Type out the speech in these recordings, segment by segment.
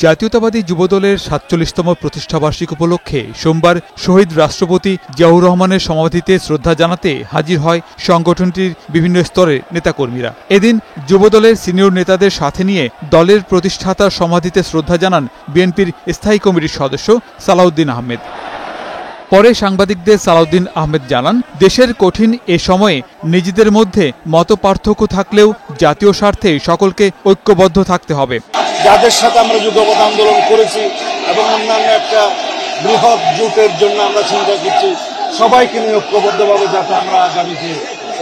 জাতীয়তাবাদী যুবদলের ৪৭তম প্রতিষ্ঠাবার্ষিকী উপলক্ষে সোমবার শহীদ রাষ্ট্রপতি জিয়াউর রহমানের সমাধিতে শ্রদ্ধা জানাতে হাজির হয় সংগঠনটির বিভিন্ন স্তরের নেতাকর্মীরা। এদিন যুবদলের সিনিয়র নেতাদের সাথে নিয়ে দলের প্রতিষ্ঠাতার সমাধিতে শ্রদ্ধা জানান বিএনপির স্থায়ী কমিটির সদস্য সালাউদ্দিন আহমেদ। পরে সাংবাদিকদের সালাউদ্দিন আহমেদ জানান, দেশের কঠিন এ সময়ে নিজেদের মধ্যে মতপার্থক্য থাকলেও জাতীয় স্বার্থে সকলকে ঐক্যবদ্ধ থাকতে হবে। যাদের সাথে আমরা যুগপৎ আন্দোলন করেছি এবং অন্যান্য একটা বৃহৎ জোটের জন্য আমরা চিন্তা করছি, সবাইকে নিয়ে ঐক্যবদ্ধভাবে যাতে আমরা আগামীতে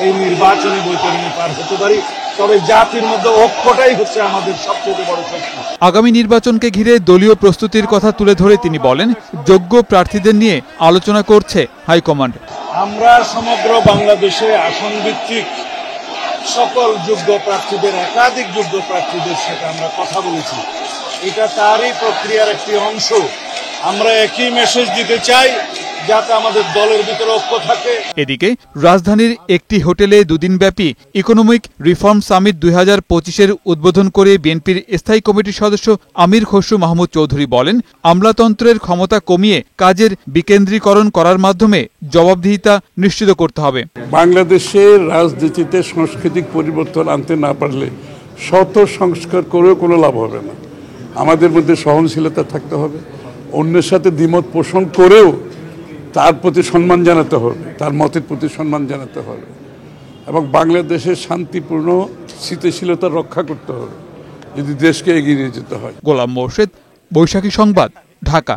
এই নির্বাচনী বৈতরণী পার হতে পারি। তবে জাতির মধ্যে ঐক্যটাই হচ্ছে আমাদের সবচেয়ে বড় শক্তি। আগামী নির্বাচনকে ঘিরে দলীয় প্রস্তুতির কথা তুলে ধরে তিনি বলেন, যোগ্য প্রার্থীদের নিয়ে আলোচনা করছে হাইকমান্ড। আমরা সমগ্র বাংলাদেশে আসন ভিত্তিক সকল যোগ্য প্রার্থীদের, একাধিক যোগ্য প্রার্থীদের সাথে আমরা কথা বলেছি। এটা তারই প্রক্রিয়ার একটি অংশ। আমরা একই মেসেজ দিতে চাই যাতে আমাদের দলের ভিতরে ঐক্য থাকে। এদিকে রাজধানীর একটি হোটেলে দুদিনব্যাপী ইকোনমিক রিফর্ম সামিট ২০২৫-এর উদ্বোধন করে বিএনপির স্থায়ী কমিটির সদস্য আমির খসরু মাহমুদ চৌধুরী বলেন, আমলাতন্ত্রের ক্ষমতা কমিয়ে কাজের বিকেন্দ্রীকরণ করার মাধ্যমে জবাবদিহিতা নিশ্চিত করতে হবে। বাংলাদেশের রাজনীতিতে সাংস্কৃতিক পরিবর্তন আনতে না পারলে শত সংস্কার করেও কোনো লাভ হবে না। আমাদের মধ্যে সহনশীলতা থাকতে হবে, অন্যের সাথে দ্বিমত পোষণ করেও তার প্রতি সম্মান জানাতে হবে, তার মতের প্রতি সম্মান জানাতে হবে এবং বাংলাদেশের শান্তিপূর্ণ স্থিতিশীলতা রক্ষা করতে হবে যদি দেশকে এগিয়ে নিয়ে যেতে হয়। গোলাম মোর্শেদ, বৈশাখী সংবাদ, ঢাকা।